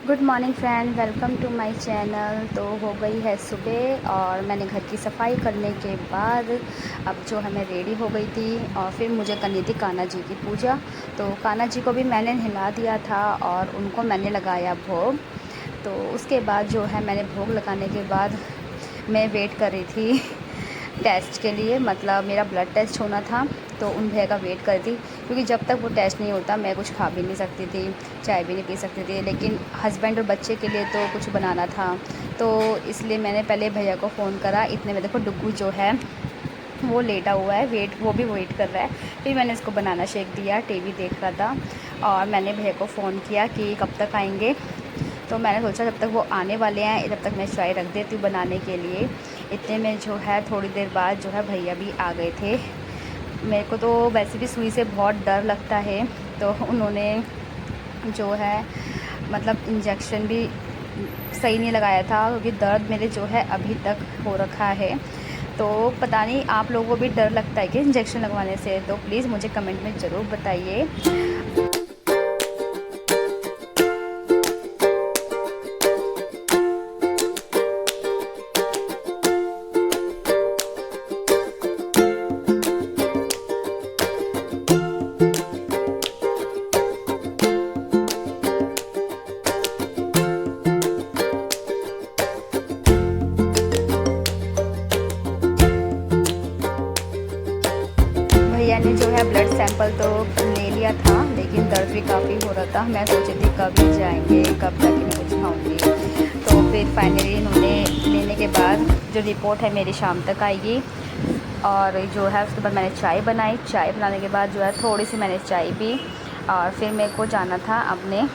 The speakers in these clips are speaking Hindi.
Good morning friend, welcome to my channel. तो हो गई है सुबह और मैंने घर की सफाई करने के बाद अब जो है मैं रेडी हो गई थी और फिर मुझे करनी थी कान्हा जी की पूजा। तो कान्हा जी को भी मैंने नहला दिया था और उनको मैंने लगाया भोग। तो उसके बाद जो है मैंने भोग लगाने के बाद मैं वेट कर रही थी टेस्ट के लिए, मतलब मेरा ब्लड टेस्ट होना था। तो उन भैया का वेट कर रही थी क्योंकि जब तक वो टेस्ट नहीं होता मैं कुछ खा भी नहीं सकती थी, चाय भी नहीं पी सकती थी। लेकिन हस्बैंड और बच्चे के लिए तो कुछ बनाना था, तो इसलिए मैंने पहले भैया को फ़ोन करा। इतने में देखो डुग्गू जो है वो लेटा हुआ है, वो भी वेट कर रहा है। फिर मैंने इसको बनाना शेक दिया, टीवी देख रहा था और मैंने भैया को फ़ोन किया कि कब तक आएंगे। तो मैंने सोचा जब तक वो आने वाले हैं तब तक मैं चाय रख देती हूँ बनाने के लिए। इतने में जो है थोड़ी देर बाद जो है भैया भी आ गए थे। मेरे को तो वैसे भी सुई से बहुत डर लगता है, तो उन्होंने जो है मतलब इंजेक्शन भी सही नहीं लगाया था क्योंकि दर्द मेरे जो है अभी तक हो रखा है। तो पता नहीं आप लोगों को भी डर लगता है कि इंजेक्शन लगवाने से? तो प्लीज़ मुझे कमेंट में ज़रूर बताइए। भैया ने जो है ब्लड सैंपल तो ले लिया था, लेकिन दर्द भी काफ़ी हो रहा था। मैं सोची थी कब ही जाएंगे, कब जाके मैं कुछ खाऊंगी। तो फिर फाइनली इन्होंने लेने के बाद जो रिपोर्ट है मेरी शाम तक आएगी। और जो है उसके बाद मैंने चाय बनाई। चाय बनाने के बाद जो है थोड़ी सी मैंने चाय पी और फिर मेरे को जाना था अपने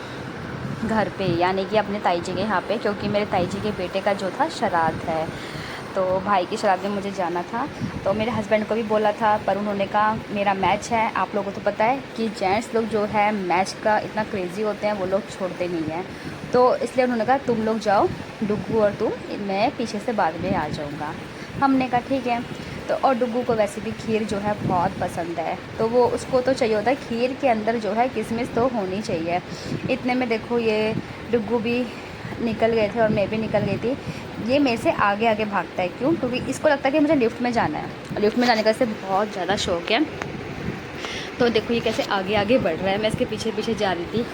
घर पे, यानी कि अपने ताई जी के यहाँ पे, क्योंकि मेरे ताई जी के बेटे का जो था श्राद्ध है। तो भाई की श्राद्ध में मुझे जाना था। तो मेरे हस्बैंड को भी बोला था, पर उन्होंने कहा मेरा मैच है। आप लोगों को तो पता है कि जेंट्स लोग जो है मैच का इतना क्रेज़ी होते हैं, वो लोग छोड़ते नहीं हैं। तो इसलिए उन्होंने कहा तुम लोग जाओ, डुग्गू और तुम, मैं पीछे से बाद में आ जाऊँगा। हमने कहा ठीक है। तो और डुग्गू को वैसे भी खीर जो है बहुत पसंद है, तो वो उसको तो चाहिए होता है खीर के अंदर जो है किशमिश तो होनी चाहिए। इतने में देखो ये डुग्गू भी निकल गए थे और मैं भी निकल गई थी। ये मेरे से आगे आगे भागता है, क्यों? क्योंकि इसको लगता है कि मुझे लिफ्ट में जाना है। लिफ्ट में जाने का इसे बहुत ज़्यादा शौक है। तो देखो ये कैसे आगे आगे बढ़ रहा है, मैं इसके पीछे पीछे जा रही थी।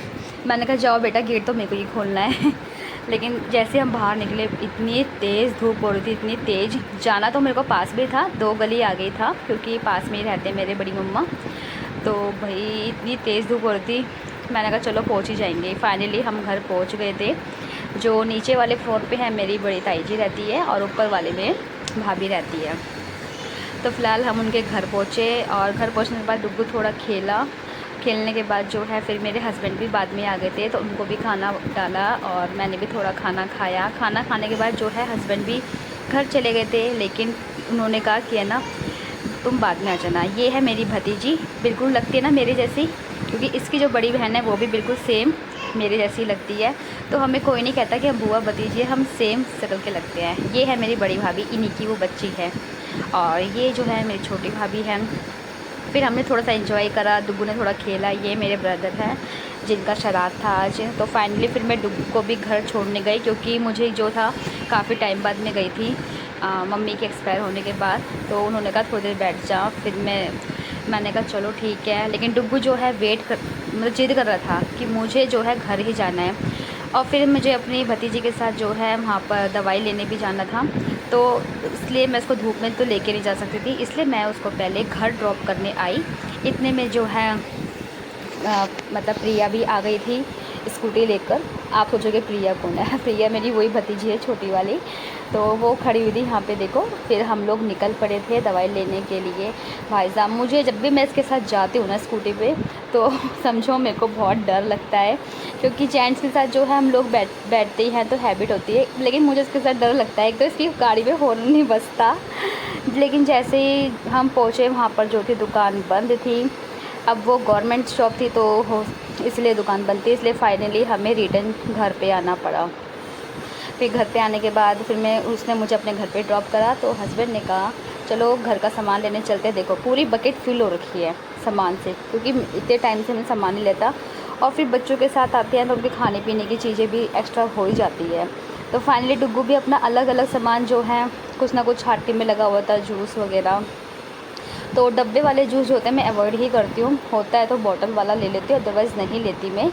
मैंने कहा जाओ बेटा, गेट तो मेरे को ही खोलना है। लेकिन जैसे हम बाहर निकले इतनी तेज़ धूप हो रही थी, इतनी तेज़। जाना तो मेरे को पास भी था, 2 गली आ गई था, क्योंकि पास में ही रहते मेरे बड़ी मम्मा। तो भाई इतनी तेज़ धूप हो रही थी, मैंने कहा चलो पहुंच ही जाएंगे। फाइनली हम घर पहुंच गए थे। जो नीचे वाले फ्लोर पे है मेरी बड़ी ताई जी रहती है और ऊपर वाले में भाभी रहती है। तो फ़िलहाल हम उनके घर पहुँचे और घर पहुँचने के बाद डुग्गू थोड़ा खेला। खेलने के बाद जो है फिर मेरे हस्बैंड भी बाद में आ गए थे, तो उनको भी खाना डाला और मैंने भी थोड़ा खाना खाया। खाना खाने के बाद जो है हस्बैंड भी घर चले गए थे, लेकिन उन्होंने कहा कि है ना तुम बाद में आ जाना। ये है मेरी भतीजी, बिल्कुल लगती है ना मेरे जैसी, क्योंकि इसकी जो बड़ी बहन है वो भी बिल्कुल सेम मेरे जैसी लगती है। तो हमें कोई नहीं कहता कि हम बुआ भतीजी, हम सेम शक्ल के लगते हैं। ये है मेरी बड़ी भाभी, इन्हीं की वो बच्ची है। और ये जो है मेरी छोटी भाभी है। फिर हमने थोड़ा सा एंजॉय करा, डुग्गू ने थोड़ा खेला। ये मेरे ब्रदर हैं जिनका श्राद्ध था आज। तो फाइनली फिर मैं डुग्गू को भी घर छोड़ने गई, क्योंकि मुझे जो था काफ़ी टाइम बाद में गई थी मम्मी के एक्सपायर होने के बाद। तो उन्होंने कहा थोड़ी देर बैठ जा, फिर मैंने कहा चलो ठीक है। लेकिन डुग्गू जो है मतलब जिद कर रहा था कि मुझे जो है घर ही जाना है। और फिर मुझे अपनी भतीजी के साथ जो है वहाँ पर दवाई लेने भी जाना था, तो इसलिए मैं उसको धूप में तो लेके नहीं जा सकती थी, इसलिए मैं उसको पहले घर ड्रॉप करने आई। इतने में जो है मतलब प्रिया भी आ गई थी स्कूटी लेकर। आप सोचोगे प्रिया कौन है? प्रिया मेरी वही भतीजी है, छोटी वाली। तो वो खड़ी हुई थी यहाँ पे देखो। फिर हम लोग निकल पड़े थे दवाई लेने के लिए। भाई साहब मुझे जब भी मैं इसके साथ जाती हूँ ना स्कूटी पे, तो समझो मेरे को बहुत डर लगता है, क्योंकि जेंट्स के साथ जो है हम लोग बैठते ही हैं तो हैबिट होती है। लेकिन मुझे इसके साथ डर लगता है, एक तो इसकी गाड़ी में हॉर्न नहीं बजता। लेकिन जैसे ही हम पहुँचे वहाँ पर जो थी दुकान बंद थी। अब वो गवर्नमेंट शॉप थी तो इसलिए दुकान बंद थी, इसलिए फ़ाइनली हमें रिटर्न घर पे आना पड़ा। फिर घर पे आने के बाद फिर उसने मुझे अपने घर पे ड्रॉप करा। तो हस्बैंड ने कहा चलो घर का सामान लेने चलते। देखो पूरी बकेट फिल हो रखी है सामान से, क्योंकि इतने टाइम से मैं सामान नहीं लेता। और फिर बच्चों के साथ आते हैं तो उनके खाने पीने की चीज़ें भी एक्स्ट्रा हो ही जाती है। तो फाइनली डुग्गू भी अपना अलग अलग सामान जो है कुछ ना कुछ हाटी में लगा हुआ था, जूस वगैरह। तो डब्बे वाले जूस जो होते हैं मैं अवॉइड ही करती हूँ, होता है तो बॉटल वाला ले लेती हूँ, अदरवाइज़ नहीं लेती मैं।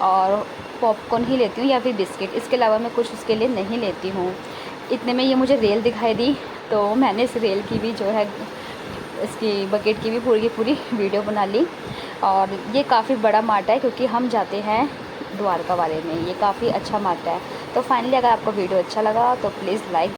और पॉपकॉर्न ही लेती हूँ या फिर बिस्किट, इसके अलावा मैं कुछ उसके लिए नहीं लेती हूँ। इतने में ये मुझे रेल दिखाई दी, तो मैंने इस रेल की भी जो है, इसकी बकेट की भी पूरी की पूरी वीडियो बना ली। और ये काफ़ी बड़ा मार्ट है क्योंकि हम जाते हैं द्वारका वाले में, ये काफ़ी अच्छा मार्ट है। तो फाइनली अगर आपको वीडियो अच्छा लगा तो प्लीज़ लाइक